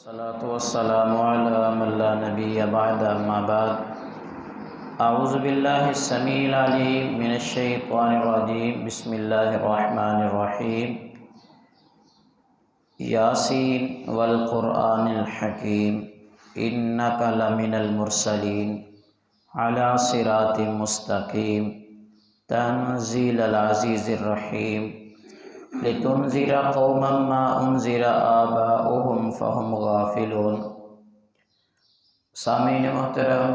والصلاة والسلام على من لا نبي بعد أما بعد أعوذ بالله السميع العليم من الشيطان الرجيم بسم الله الرحمن الرحيم ياسين والقرآن الحكيم إنك لمن المرسلين على صراط مستقيم تنزيل العزيز الرحيم لتنذر قوما ما انذر آباؤهم فهم غافلون۔ سامعین محترم،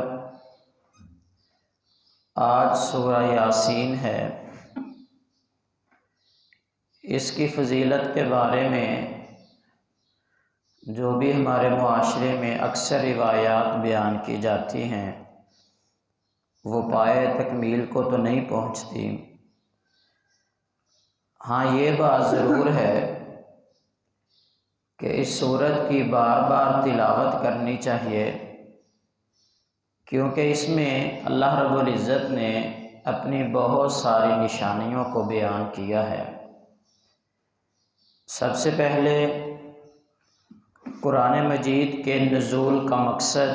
آج سورہ یاسین ہے۔ اس کی فضیلت کے بارے میں جو بھی ہمارے معاشرے میں اکثر روایات بیان کی جاتی ہیں وہ پائے تکمیل کو تو نہیں پہنچتی۔ ہاں، یہ بات ضرور ہے کہ اس سورت کی بار بار تلاوت کرنی چاہیے، کیونکہ اس میں اللہ رب العزت نے اپنی بہت ساری نشانیوں کو بیان کیا ہے۔ سب سے پہلے قرآن مجید کے نزول کا مقصد،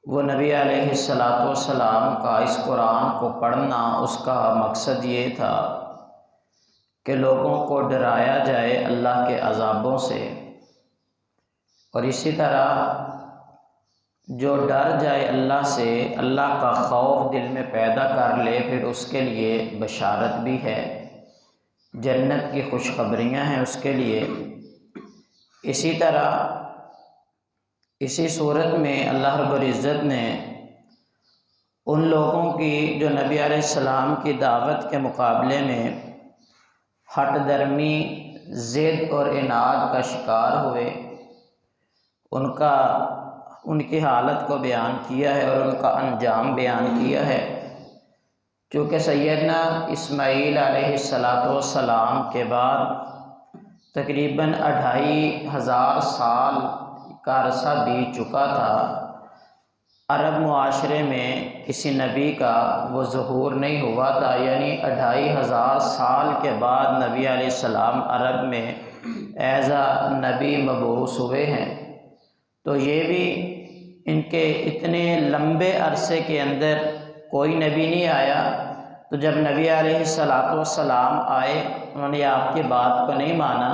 وہ نبی علیہ السلام کا اس قرآن کو پڑھنا، اس کا مقصد یہ تھا کہ لوگوں کو ڈرایا جائے اللہ کے عذابوں سے، اور اسی طرح جو ڈر جائے اللہ سے، اللہ کا خوف دل میں پیدا کر لے، پھر اس کے لیے بشارت بھی ہے، جنت کی خوشخبریاں ہیں اس کے لیے۔ اسی طرح اسی صورت میں اللہ رب العزت نے ان لوگوں کی جو نبی علیہ السلام کی دعوت کے مقابلے میں ہٹ درمی، ضد اور عناد کا شکار ہوئے، ان کی حالت کو بیان کیا ہے اور ان کا انجام بیان کیا ہے۔ چونکہ سیدنا اسماعیل علیہ السلام کے بعد تقریباً 2500 سال کا عرصہ بیت چکا تھا، عرب معاشرے میں کسی نبی کا وہ ظہور نہیں ہوا تھا، یعنی 2500 سال کے بعد نبی علیہ السلام عرب میں ایز اے نبی مبعوث ہوئے ہیں۔ تو یہ بھی ان کے اتنے لمبے عرصے کے اندر کوئی نبی نہیں آیا، تو جب نبی علیہ السلام آئے، انہوں نے آپ کی بات کو نہیں مانا،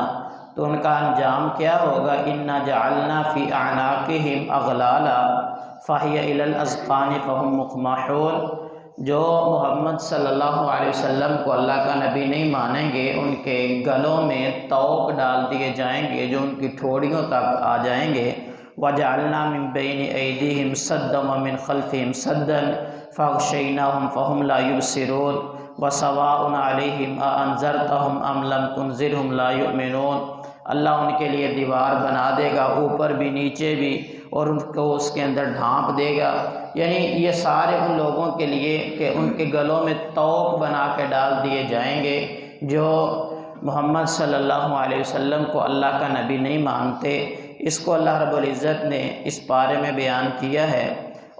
تو ان کا انجام کیا ہوگا؟ اِنَّا جَعَلْنَا فِي أَعْنَاقِهِمْ أَغْلَالًا فَهِيَ إِلَى الْأَذْقَانِ فَهُمْ مُقْمَحُونَ۔ جو محمد صلی اللہ علیہ وسلم کو اللہ کا نبی نہیں مانیں گے، ان کے گلوں میں طوق ڈال دیے جائیں گے جو ان کی ٹھوڑیوں تک آ جائیں گے۔ وَجَعَلْنَا مِن بَيْنِ أَيْدِيهِمْ سَدًّا وَمِنْ خَلْفِهِمْ سَدًّا فَأَغْشَيْنَاهُمْ فَهُمْ لَا يُبْصِرُونَ وَسَوَاءٌ عَلَيْهِمْ أَأَنذَرْتَهُمْ أَمْ لَمْ تُنذِرْهُمْ لَا يُؤْمِنُونَ۔ اللہ ان کے لیے دیوار بنا دے گا، اوپر بھی نیچے بھی، اور ان کو اس کے اندر ڈھانپ دے گا۔ یعنی یہ سارے ان لوگوں کے لیے کہ ان کے گلوں میں طوق بنا کے ڈال دیے جائیں گے جو محمد صلی اللہ علیہ وسلم کو اللہ کا نبی نہیں مانتے۔ اس کو اللہ رب العزت نے اس پارے میں بیان کیا ہے۔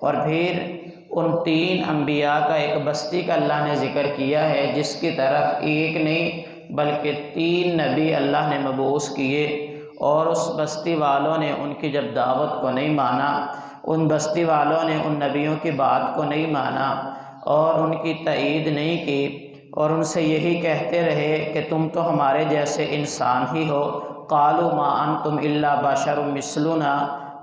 اور پھر ان 3 انبیاء کا ایک بستی کا اللہ نے ذکر کیا ہے، جس کی طرف ایک نہیں بلکہ 3 نبی اللہ نے مبعوث کیے، اور اس بستی والوں نے ان کی جب دعوت کو نہیں مانا، ان بستی والوں نے ان نبیوں کی بات کو نہیں مانا اور ان کی تائید نہیں کی، اور ان سے یہی کہتے رہے کہ تم تو ہمارے جیسے انسان ہی ہو۔ قالوا ما انتم الا بشر مثلنا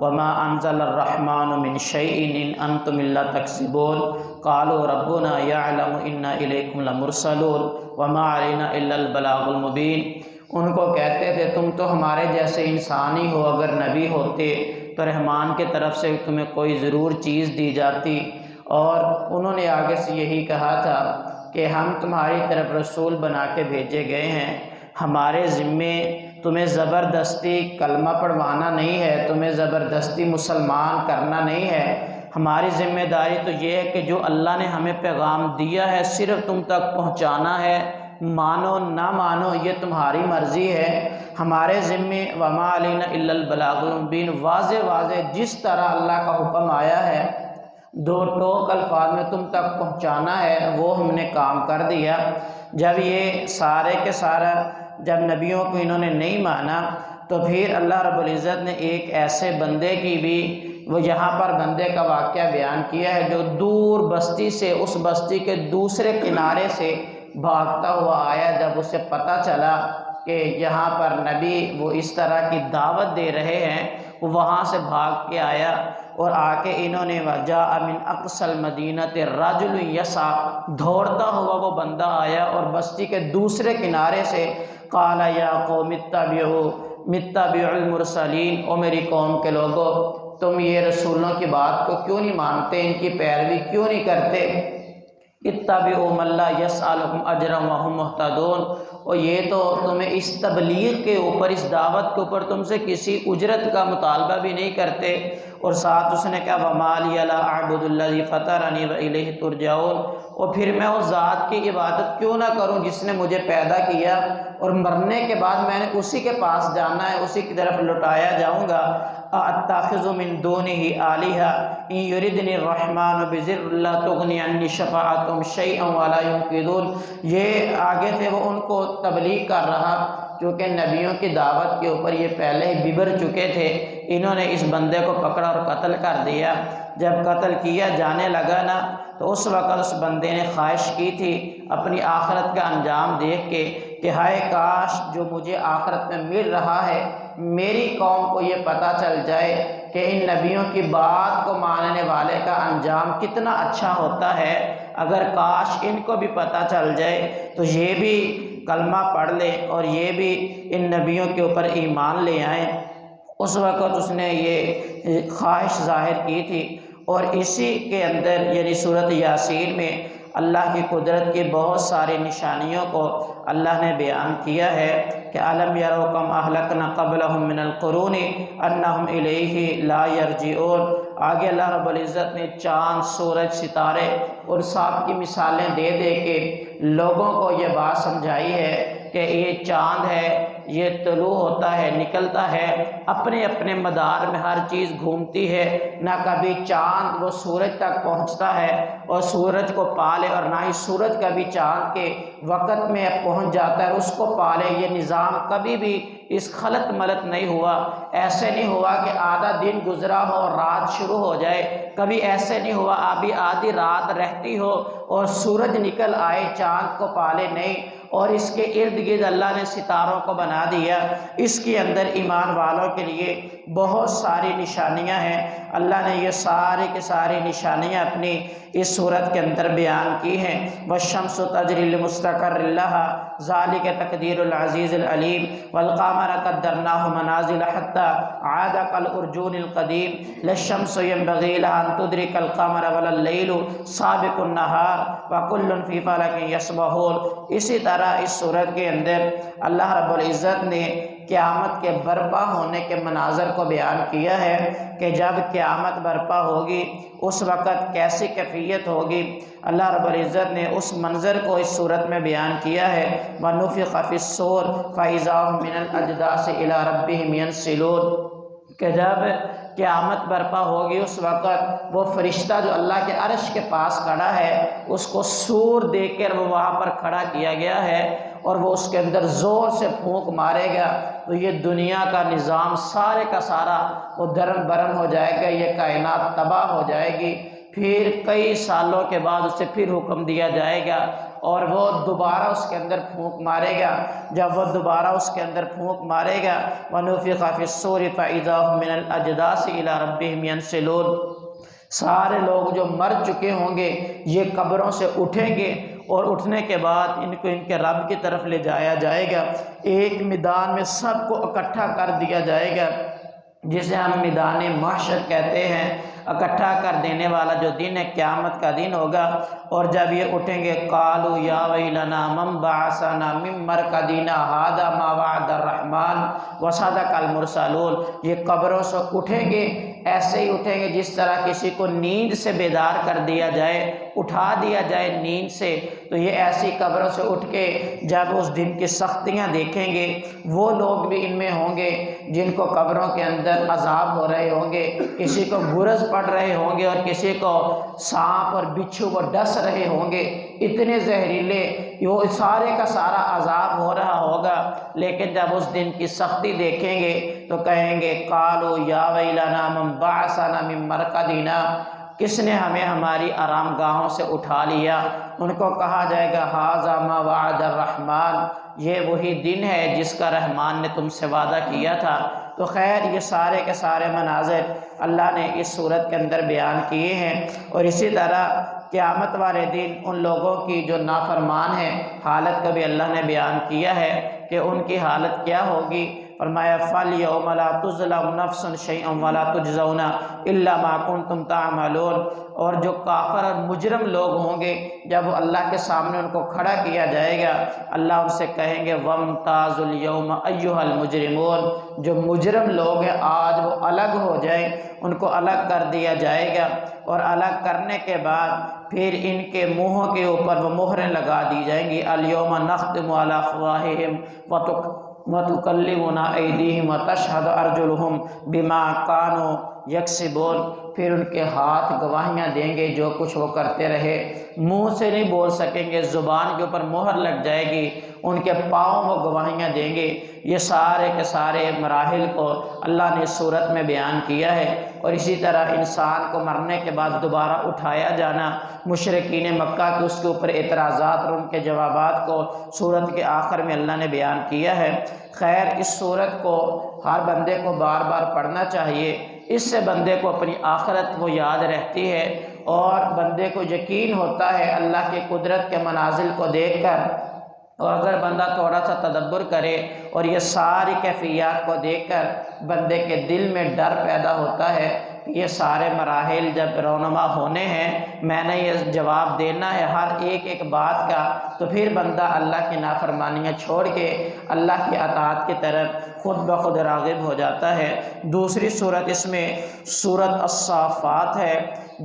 وما انزل الرحمن من شيء ان انتم الا تكذبون قالوا ربنا يعلم انا اليكم لمرسلون وما علينا الا البلاغ المبين۔ ان کو کہتے تھے تم تو ہمارے جیسے انسان ہی ہو، اگر نبی ہوتے تو رحمان کی طرف سے تمہیں کوئی ضرور چیز دی جاتی۔ اور انہوں نے آگے سے یہی کہا تھا کہ ہم تمہاری طرف رسول بنا کے بھیجے گئے ہیں، ہمارے ذمے تمہیں زبردستی کلمہ پڑھوانا نہیں ہے، تمہیں زبردستی مسلمان کرنا نہیں ہے، ہماری ذمہ داری تو یہ ہے کہ جو اللہ نے ہمیں پیغام دیا ہے صرف تم تک پہنچانا ہے، مانو نہ مانو یہ تمہاری مرضی ہے۔ ہمارے ذمے وما علینا الا البلاغ المبین، واضح واضح جس طرح اللہ کا حکم آیا ہے 2 ٹوک الفاظ میں تم تک پہنچانا ہے، وہ ہم نے کام کر دیا۔ جب یہ سارے کے سارا جب نبیوں کو انہوں نے نہیں مانا تو پھر اللہ رب العزت نے ایک ایسے بندے کی بھی وہ یہاں پر بندے کا واقعہ بیان کیا ہے جو دور بستی سے اس بستی کے دوسرے کنارے سے بھاگتا ہوا آیا۔ جب اسے پتہ چلا کہ یہاں پر نبی وہ اس طرح کی دعوت دے رہے ہیں، وہ وہاں سے بھاگ کے آیا اور آ کے انہوں نے وجاء من اقصى المدینۃ رجل یسعی، دوڑتا ہوا وہ بندہ آیا اور بستی کے دوسرے کنارے سے قال یا قوم اتبعوا المرسلین، او میری قوم کے لوگوں تم یہ رسولوں کی بات کو کیوں نہیں مانتے، ان کی پیروی کیوں نہیں کرتے؟ اتبعوا من لا یسألکم اجرا وهم مہتدون، اور یہ تو تمہیں اس تبلیغ کے اوپر، اس دعوت کے اوپر تم سے کسی اجرت کا مطالبہ بھی نہیں کرتے۔ اور ساتھ اس نے کہا وما لی لا اعبد الذی فطرنی والیہ ترجعون، اور پھر میں اس ذات کی عبادت کیوں نہ کروں جس نے مجھے پیدا کیا اور مرنے کے بعد میں نے اسی کے پاس جانا ہے، اسی کی طرف لوٹایا جاؤں گا۔ اتخذ من دونہ آلہۃ ان یردنی الرحمن بضر لا تغنی عنی شفاعتہم شیئا ولا ینقذون۔ یہ آگے تھے وہ ان کو تبلیغ کر رہا، چونکہ نبیوں کی دعوت کے اوپر یہ پہلے ہی ببر چکے تھے۔ انہوں نے اس بندے کو پکڑا اور قتل کر دیا۔ جب قتل کیا جانے لگا نا تو اس وقت اس بندے نے خواہش کی تھی اپنی آخرت کا انجام دیکھ کے کہ ہائے کاش جو مجھے آخرت میں مل رہا ہے میری قوم کو یہ پتہ چل جائے کہ ان نبیوں کی بات کو ماننے والے کا انجام کتنا اچھا ہوتا ہے۔ اگر کاش ان کو بھی پتہ چل جائے تو یہ بھی کلمہ پڑھ لیں اور یہ بھی ان نبیوں کے اوپر ایمان لے آئیں۔ اس وقت اس نے یہ خواہش ظاہر کی تھی، اور اسی کے اندر یعنی سورۃ یاسین میں اللہ کی قدرت کی بہت ساری نشانیوں کو اللہ نے بیان کیا ہے کہ الم یروا کم اہلکنا قبلہم من القرون انہم الیہ لا یرجعون۔ آگے اللہ رب العزت نے چاند، سورج، ستارے اور سانپ کی مثالیں دے دے کے لوگوں کو یہ بات سمجھائی ہے کہ یہ چاند ہے، یہ طلوع ہوتا ہے، نکلتا ہے، اپنے اپنے مدار میں ہر چیز گھومتی ہے، نہ کبھی چاند وہ سورج تک پہنچتا ہے اور سورج کو پالے، اور نہ ہی سورج کبھی چاند کے وقت میں پہنچ جاتا ہے اس کو پالے۔ یہ نظام کبھی بھی اس خلط ملط نہیں ہوا۔ ایسے نہیں ہوا کہ آدھا دن گزرا ہو اور رات شروع ہو جائے، کبھی ایسے نہیں ہوا ابھی آدھی رات رہتی ہو اور سورج نکل آئے چاند کو پالے، نہیں۔ اور اس کے ارد گرد اللہ نے ستاروں کو بنا دیا۔ اس کے اندر ایمان والوں کے لیے بہت ساری نشانیاں ہیں۔ اللہ نے یہ ساری کی ساری نشانیاں اپنی اس صورت کے اندر بیان کی ہیں۔ والشمس تجری لمستقر لها ذلك تقدیر العزیز العلیم والقمر قدرناه منازل حتى عاد كالعرجون القدیم لا الشمس ينبغي لها ان تدرك القمر ولا الليل سابق النهار وكل في فلك يسبحون۔ اسی طرح اس صورت کے اندر اللہ رب العزت نے قیامت کے برپا ہونے کے مناظر کو بیان کیا ہے کہ جب قیامت برپا ہوگی اس وقت کیسی کیفیت ہوگی۔ اللہ رب العزت نے اس منظر کو اس صورت میں بیان کیا ہے وَنُفِخَ فِي الصُّورِ فَإِذَا هُم مِّنَ الْأَجْدَاثِ إِلَىٰ رَبِّهِمْ يَنسِلُونَ، کہ جب قیامت برپا ہوگی اس وقت وہ فرشتہ جو اللہ کے عرش کے پاس کھڑا ہے اس کو سور دے کر وہ وہاں پر کھڑا کیا گیا ہے اور وہ اس کے اندر زور سے پھونک مارے گا تو یہ دنیا کا نظام سارے کا سارا وہ درم برم ہو جائے گا، یہ کائنات تباہ ہو جائے گی۔ پھر کئی سالوں کے بعد اسے پھر حکم دیا جائے گا اور وہ دوبارہ اس کے اندر پھونک مارے گا۔ جب وہ دوبارہ اس کے اندر پھونک مارے گا وَنُفِخَ فِي الصُّورِ فَإِذَا هُم مِّنَ الْأَجْدَاثِ إِلَىٰ رَبِّهِمْ يَنسِلُونَ، سارے لوگ جو مر چکے ہوں گے یہ قبروں سے اٹھیں گے اور اٹھنے کے بعد ان کو ان کے رب کی طرف لے جایا جائے گا۔ ایک میدان میں سب کو اکٹھا کر دیا جائے گا جسے ہم میدان محشر کہتے ہیں۔ اکٹھا کر دینے والا جو دن ہے قیامت کا دن ہوگا، اور جب یہ اٹھیں گے قالوا یا ویلنا من بعثنا من مرقدنا ھذا ما وعد الرحمن وصدق المرسلون، یہ قبروں سے اٹھیں گے ایسے ہی اٹھیں گے جس طرح کسی کو نیند سے بیدار کر دیا جائے اٹھا دیا جائے نیند سے، تو یہ ایسی قبروں سے اٹھ کے جب اس دن کی سختیاں دیکھیں گے، وہ لوگ بھی ان میں ہوں گے جن کو قبروں کے اندر عذاب ہو رہے ہوں گے، کسی کو گرز پڑ رہے ہوں گے اور کسی کو سانپ اور بچھو وہ ڈس رہے ہوں گے، اتنے زہریلے، وہ سارے کا سارا عذاب ہو رہا ہوگا۔ لیکن جب اس دن کی سختی دیکھیں گے تو کہیں گے قالوا یا ویلنا من بعثنا من مرقدنا، کس نے ہمیں ہماری آرام گاہوں سے اٹھا لیا؟ ان کو کہا جائے گا ھذا ما وعد الرحمن، یہ وہی دن ہے جس کا رحمان نے تم سے وعدہ کیا تھا۔ تو خیر یہ سارے کے سارے مناظر اللہ نے اس صورت کے اندر بیان کیے ہیں، اور اسی طرح قیامت والے دن ان لوگوں کی جو نافرمان ہیں حالت کا بھی اللہ نے بیان کیا ہے کہ ان کی حالت کیا ہوگی۔ فرمایا فَالْيَوْمَ لَا تُظْلَمُ نَفْسٌ شَيْئًا وَلَا تُجْزَوْنَ إِلَّا مَا كُنْتُمْ تَعْمَلُونَ، اور جو کافر اور مجرم لوگ ہوں گے جب وہ اللہ کے سامنے ان کو کھڑا کیا جائے گا، اللہ ان سے کہیں گے وَامْتَازُوا الْيَوْمَ أَيُّهَا الْمُجْرِمُونَ، جو مجرم لوگ ہیں آج وہ الگ ہو جائیں، ان کو الگ کر دیا جائے گا، اور الگ کرنے کے بعد پھر ان کے منہوں کے اوپر وہ مہریں لگا دی جائیں گی الْيَوْمَ نَخْتِمُ عَلَىٰ أَفْوَاهِهِمْ وَتُكَلِّمُنَا أَيْدِيهِمْ وَتَشْهَدُ أَرْجُلُهُمْ بِمَا كَانُوا يَكْسِبُونَ، پھر ان کے ہاتھ گواہیاں دیں گے جو کچھ وہ کرتے رہے، منہ سے نہیں بول سکیں گے، زبان کے اوپر مہر لگ جائے گی، ان کے پاؤں وہ گواہیاں دیں گے۔ یہ سارے کے سارے مراحل کو اللہ نے اس صورت میں بیان کیا ہے، اور اسی طرح انسان کو مرنے کے بعد دوبارہ اٹھایا جانا، مشرکین مکہ کے اس کے اوپر اعتراضات اور ان کے جوابات کو صورت کے آخر میں اللہ نے بیان کیا ہے۔ خیر اس صورت کو ہر بندے کو بار بار پڑھنا چاہیے، اس سے بندے کو اپنی آخرت وہ یاد رہتی ہے، اور بندے کو یقین ہوتا ہے اللہ کی قدرت کے منازل کو دیکھ کر، اور اگر بندہ تھوڑا سا تدبر کرے اور یہ ساری کیفیات کو دیکھ کر بندے کے دل میں ڈر پیدا ہوتا ہے کہ یہ سارے مراحل جب رونما ہونے ہیں، میں نے یہ جواب دینا ہے ہر ایک بات کا، تو پھر بندہ اللہ کی نافرمانیاں چھوڑ کے اللہ کی اطاعت کی طرف خود بخود راغب ہو جاتا ہے۔ دوسری صورت اس میں صورت الصافات ہے،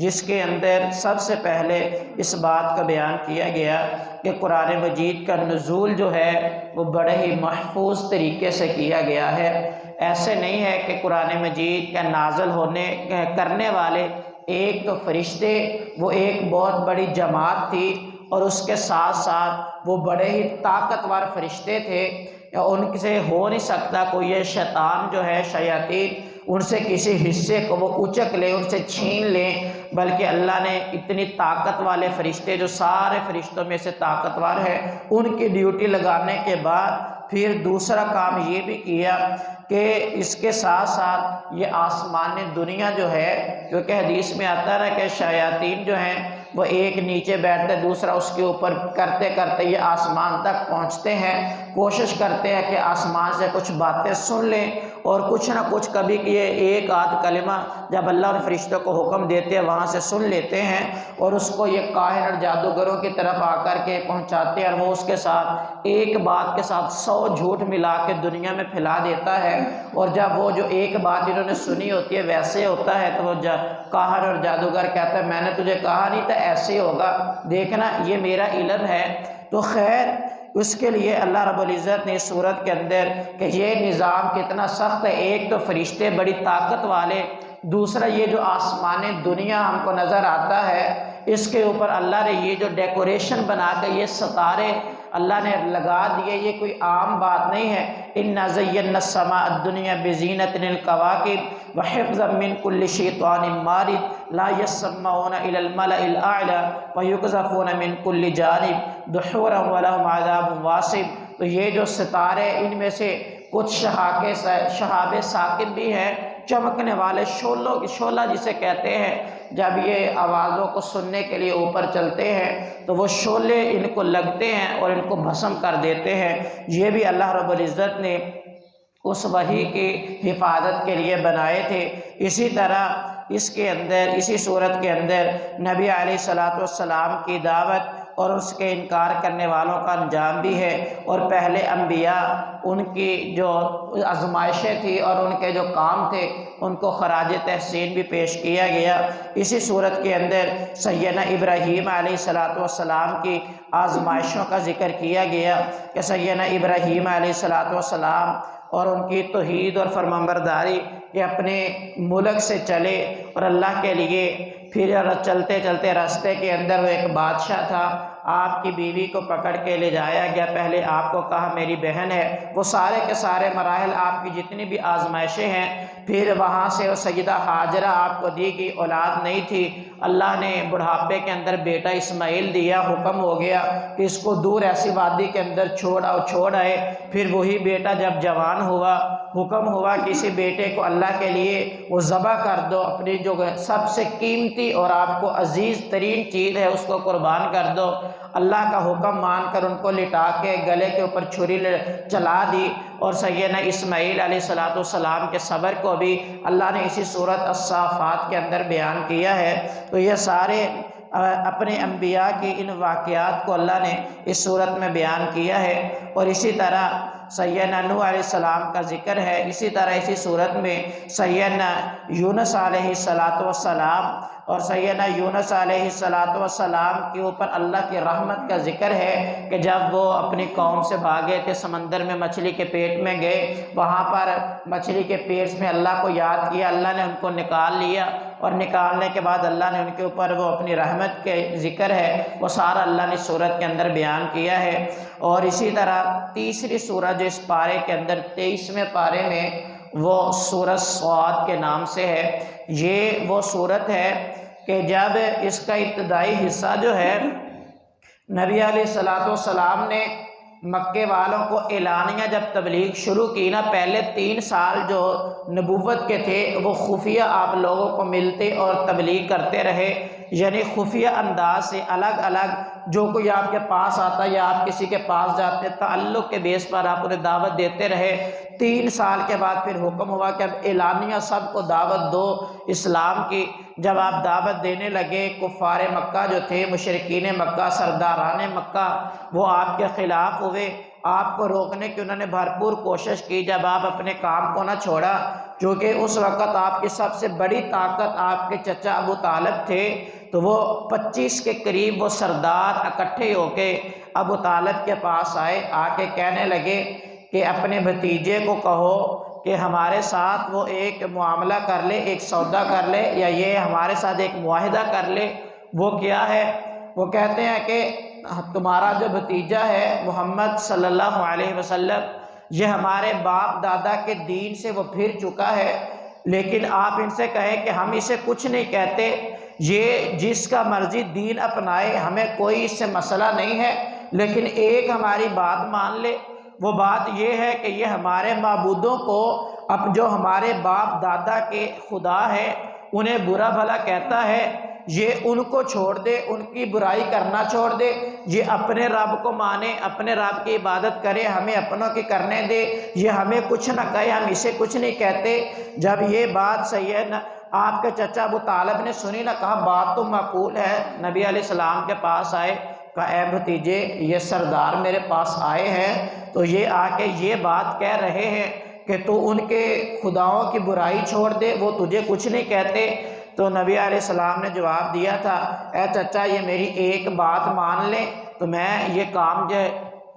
جس کے اندر سب سے پہلے اس بات کا بیان کیا گیا کہ قرآن مجید کا نزول جو ہے وہ بڑے ہی محفوظ طریقے سے کیا گیا ہے۔ ایسے نہیں ہے کہ قرآن مجید کا نازل کرنے والے ایک تو فرشتے، وہ ایک بہت بڑی جماعت تھی، اور اس کے ساتھ ساتھ وہ بڑے ہی طاقتور فرشتے تھے، ان سے ہو نہیں سکتا کوئی یہ شیطان جو ہے شیاطین ان سے کسی حصے کو وہ اچک لے، ان سے چھین لیں، بلکہ اللہ نے اتنی طاقت والے فرشتے جو سارے فرشتوں میں سے طاقتور ہے ان کی ڈیوٹی لگانے کے بعد پھر دوسرا کام یہ بھی کیا کہ اس کے ساتھ ساتھ یہ آسمان دنیا جو ہے، کیونکہ حدیث میں آتا ہے کہ شیاطین جو ہیں وہ ایک نیچے بیٹھتے دوسرا اس کے اوپر کرتے کرتے یہ آسمان تک پہنچتے ہیں، کوشش کرتے ہیں کہ آسمان سے کچھ باتیں سن لیں، اور کچھ نہ کچھ کبھی یہ ایک آدھ کلمہ جب اللہ اور فرشتوں کو حکم دیتے ہیں وہاں سے سن لیتے ہیں، اور اس کو یہ کاہن اور جادوگروں کی طرف آ کر کے پہنچاتے ہیں، اور وہ اس کے ساتھ ایک بات کے ساتھ 100 جھوٹ ملا کے دنیا میں پھیلا دیتا ہے، اور جب وہ جو ایک بات انہوں نے سنی ہوتی ہے ویسے ہوتا ہے تو وہ کاہن اور جادوگر کہتا ہے میں نے تجھے کہا نہیں تھا ایسے ہوگا، دیکھنا یہ میرا علم ہے۔ تو خیر اس کے لیے اللہ رب العزت نے اس صورت کے اندر کہ یہ نظام کتنا سخت ہے، ایک تو فرشتے بڑی طاقت والے، دوسرا یہ جو آسمان دنیا ہم کو نظر آتا ہے اس کے اوپر اللہ نے یہ جو ڈیکوریشن بنا کے یہ ستارے اللہ نے لگا دیے، یہ کوئی عام بات نہیں ہے۔ اِنَّا زَيَّنَّا السَّمَاءَ الدُّنْيَا بِزِينَةٍ الْكَوَاكِبِ وَحِفْظًا مِّن كُلِّ شَيْطَانٍ مَارِدٍ لَا يَسَّمَّعُونَ إِلَى الْمَلَإِ الْأَعْلَىٰ وَيُقْذَفُونَ مِن كُلِّ جَانِبٍ دُحُورًا وَلَهُمْ عَذَابٌ وَاصِبٌ۔ تو یہ جو ستارے ان میں سے کچھ شہاب ثاقب بھی ہیں، چمکنے والے شعلہ جسے کہتے ہیں، جب یہ آوازوں کو سننے کے لیے اوپر چلتے ہیں تو وہ شعلے ان کو لگتے ہیں اور ان کو بھسم کر دیتے ہیں۔ یہ بھی اللہ رب العزت نے اس وحی کی حفاظت کے لیے بنائے تھے۔ اسی طرح اس کے اندر اسی صورت کے اندر نبی علیہ الصلوۃ والسلام کی دعوت اور اس کے انکار کرنے والوں کا انجام بھی ہے۔ اور پہلے انبیاء ان کی جو آزمائشیں تھیں اور ان کے جو کام تھے ان کو خراج تحسین بھی پیش کیا گیا۔ اسی صورت کے اندر سیدنا ابراہیم علیہ السلام کی آزمائشوں کا ذکر کیا گیا کہ سیدنا ابراہیم علیہ السلام اور ان کی توحید اور فرمانبرداری کہ اپنے ملک سے چلے اور اللہ کے لیے، پھر چلتے چلتے راستے کے اندر وہ ایک بادشاہ تھا، آپ کی بیوی کو پکڑ کے لے جایا گیا، پہلے آپ کو کہا میری بہن ہے، وہ سارے کے سارے مراحل آپ کی جتنی بھی آزمائشیں ہیں، پھر وہاں سے وہ سیدہ ہاجرہ آپ کو دی گئی، اولاد نہیں تھی، اللہ نے بڑھاپے کے اندر بیٹا اسماعیل دیا، حکم ہو گیا کہ اس کو دور ایسی وادی کے اندر چھوڑ آئے۔ پھر وہی بیٹا جب جوان ہوا، حکم ہوا کہ اسی بیٹے کو اللہ کے لیے وہ ذبح کر دو، اپنی جو سب سے قیمتی اور آپ کو عزیز ترین چیز ہے اس کو قربان کر دو۔ اللہ کا حکم مان کر ان کو لٹا کے گلے کے اوپر چھری چلا دی، اور سیدنا اسماعیل علیہ السلام کے صبر کو بھی اللہ نے اسی سورۃ الصافات کے اندر بیان کیا ہے۔ تو یہ سارے اپنے انبیاء کی ان واقعات کو اللہ نے اس صورت میں بیان کیا ہے۔ اور اسی طرح سیدنا نوح علیہ السلام کا ذکر ہے، اسی طرح اسی صورت میں سیدنا یونس علیہ السلام اور سیدنا یونس علیہ السلام کے اوپر اللہ کی رحمت کا ذکر ہے کہ جب وہ اپنی قوم سے بھاگے تھے، سمندر میں مچھلی کے پیٹ میں گئے، وہاں پر مچھلی کے پیٹ میں اللہ کو یاد کیا، اللہ نے ان کو نکال لیا، اور نکالنے کے بعد اللہ نے ان کے اوپر وہ اپنی رحمت کے ذکر ہے وہ سارا اللہ نے سورت کے اندر بیان کیا ہے۔ اور اسی طرح تیسری سورت جو اس پارے کے اندر 23ویں پارے میں وہ سورۃ صاد کے نام سے ہے، یہ وہ سورت ہے کہ جب اس کا ابتدائی حصہ جو ہے نبی علیہ السلام نے مکے والوں کو اعلانیہ جب تبلیغ شروع کی نا، پہلے 3 سال جو نبوت کے تھے وہ خفیہ آپ لوگوں کو ملتے اور تبلیغ کرتے رہے، یعنی خفیہ انداز سے الگ الگ جو کوئی آپ کے پاس آتا یا آپ کسی کے پاس جاتے تعلق کے بیس پر آپ انہیں دعوت دیتے رہے۔ 3 سال کے بعد پھر حکم ہوا کہ اب اعلانیہ سب کو دعوت دو اسلام کی۔ جب آپ دعوت دینے لگے، کفار مکہ جو تھے، مشرکین مکہ، سرداران مکہ، وہ آپ کے خلاف ہوئے، آپ کو روکنے کی انہوں نے بھرپور کوشش کی۔ جب آپ اپنے کام کو نہ چھوڑا، کیونکہ اس وقت آپ کی سب سے بڑی طاقت آپ کے چچا ابو طالب تھے، تو وہ 25 کے قریب وہ سردار اکٹھے ہو کے ابو طالب کے پاس آئے، آ کے کہنے لگے کہ اپنے بھتیجے کو کہو کہ ہمارے ساتھ وہ ایک معاملہ کر لے، ایک سودا کر لے، یا یہ ہمارے ساتھ ایک معاہدہ کر لے۔ وہ کیا ہے؟ وہ کہتے ہیں کہ تمہارا جو بھتیجا ہے محمد صلی اللہ علیہ وسلم، یہ ہمارے باپ دادا کے دین سے وہ پھر چکا ہے، لیکن آپ ان سے کہیں کہ ہم اسے کچھ نہیں کہتے، یہ جس کا مرضی دین اپنائے، ہمیں کوئی اس سے مسئلہ نہیں ہے، لیکن ایک ہماری بات مان لے۔ وہ بات یہ ہے کہ یہ ہمارے معبودوں کو، اب جو ہمارے باپ دادا کے خدا ہے انہیں برا بھلا کہتا ہے، یہ ان کو چھوڑ دے، ان کی برائی کرنا چھوڑ دے، یہ اپنے رب کو مانے، اپنے رب کی عبادت کرے، ہمیں اپنوں کی کرنے دے، یہ ہمیں کچھ نہ کہے، ہم اسے کچھ نہیں کہتے۔ جب یہ بات سیدنا آپ کے چچا ابو طالب نے سنی نہ، کہا بات تو معقول ہے، نبی علیہ السلام کے پاس آئے، کہا اے بھتیجے یہ سردار میرے پاس آئے ہیں تو یہ آ کے یہ بات کہہ رہے ہیں کہ تو ان کے خداؤں کی برائی چھوڑ دے، وہ تجھے کچھ نہیں کہتے۔ تو نبی علیہ السلام نے جواب دیا تھا، اے چچا یہ میری ایک بات مان لیں تو میں یہ کام جو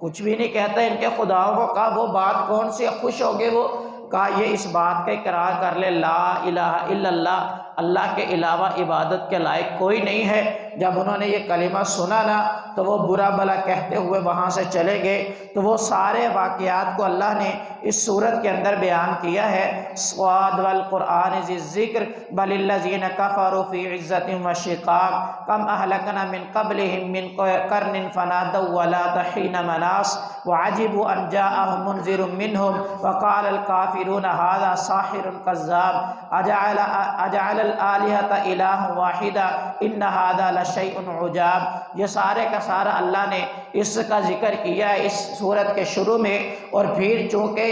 کچھ بھی نہیں کہتا ان کے خداؤں کو۔ کہا وہ بات کون سی؟ خوش ہو گئے وہ، کہا یہ اس بات کا اقرار کر لے لا الہ الا اللہ، اللہ کے علاوہ عبادت کے لائق کوئی نہیں ہے۔ جب انہوں نے یہ کلمہ سنا نا تو وہ برا بھلا کہتے ہوئے وہاں سے چلے گئے۔ تو وہ سارے واقعات کو اللہ نے اس صورت کے اندر بیان کیا ہے۔ صاد والقرآن ذی الذکر بل الذین کفروا فی عزۃ وشقاق کم اہلکنا من قبلہم من قرن فنادوا ولا حین مناص وعجبوا ان جاءہم منذر منہم وقال الکافرون ھذا ساحر کذاب اجعل الآلہۃ الہ واحدا ان ھذا لشیء عجاب۔ یہ سارے کا سارا اللہ نے اس کا ذکر کیا ہے اس سورت کے شروع میں، اور پھر چونکہ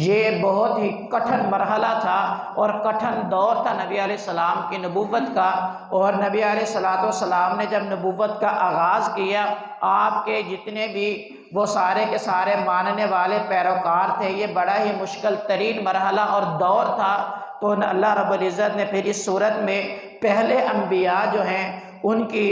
یہ بہت ہی کٹھن مرحلہ تھا اور کٹھن دور تھا نبی علیہ السلام کی نبوت کا، اور نبی علیہ السلام نے جب نبوت کا آغاز کیا، آپ کے جتنے بھی وہ سارے کے سارے ماننے والے پیروکار تھے، یہ بڑا ہی مشکل ترین مرحلہ اور دور تھا۔ تو اللہ رب العزت نے پھر اس صورت میں پہلے انبیاء جو ہیں ان کی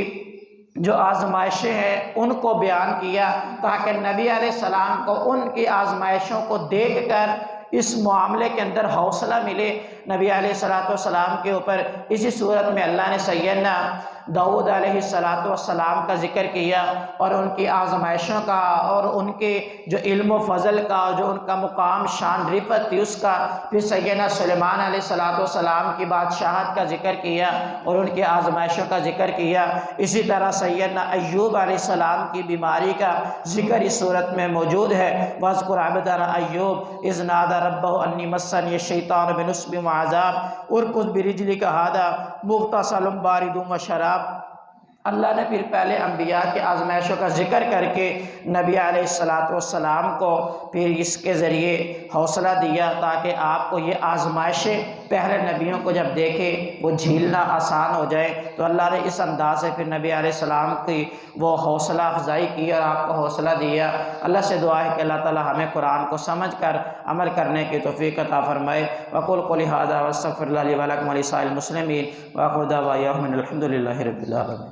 جو آزمائشیں ہیں ان کو بیان کیا، تاکہ نبی علیہ السلام کو ان کی آزمائشوں کو دیکھ کر اس معاملے کے اندر حوصلہ ملے۔ نبی علیہ السلام کے اوپر اسی صورت میں اللہ نے سیدنا داؤد علیہ السلام کا ذکر کیا، اور ان کی آزمائشوں کا، اور ان کے جو علم و فضل کا، جو ان کا مقام شان رفعت تھی اس کا۔ پھر سیدنا سلیمان علیہ السلام کی بادشاہت کا ذکر کیا اور ان کی آزمائشوں کا ذکر کیا۔ اسی طرح سیدنا ایوب علیہ السلام کی بیماری کا ذکر اس صورت میں موجود ہے۔ وَاذْكُرْ عَبْدَنَا أَيُّوبَ إِذْ نَادَىٰ رَبَّهُ أَنِّي مَسَّنِيَ الشَّيْطَانُ بِنُصْبٍ وَعَذَابٍ اُرْكُضْ بِرِجْلِكَ هَٰذَا مُغْتَسَلٌ بَارِدٌ وَشَرَابٌ۔ اللہ نے پھر پہلے انبیاء کی آزمائشوں کا ذکر کر کے نبی علیہ السلام کو پھر اس کے ذریعے حوصلہ دیا، تاکہ آپ کو یہ آزمائشیں پہلے نبیوں کو جب دیکھے وہ جھیلنا آسان ہو جائے۔ تو اللہ نے اس انداز سے پھر نبی علیہ السلام کی وہ حوصلہ افزائی کی اور آپ کو حوصلہ دیا۔ اللہ سے دعا ہے کہ اللہ تعالی ہمیں قرآن کو سمجھ کر عمل کرنے کی توفیق عطا فرمائے۔ وَقُولُوا قَوْلِي هَٰذَا وَأَسْتَغْفِرُ اللَّهَ لِي وَلَكُمْ وَلِسَائِرِ الْمُسْلِمِينَ وَآخِرُ دَعْوَاهُمْ أَنِ الْحَمْدُ لِلَّهِ رَبِّ الْعَالَمِينَ۔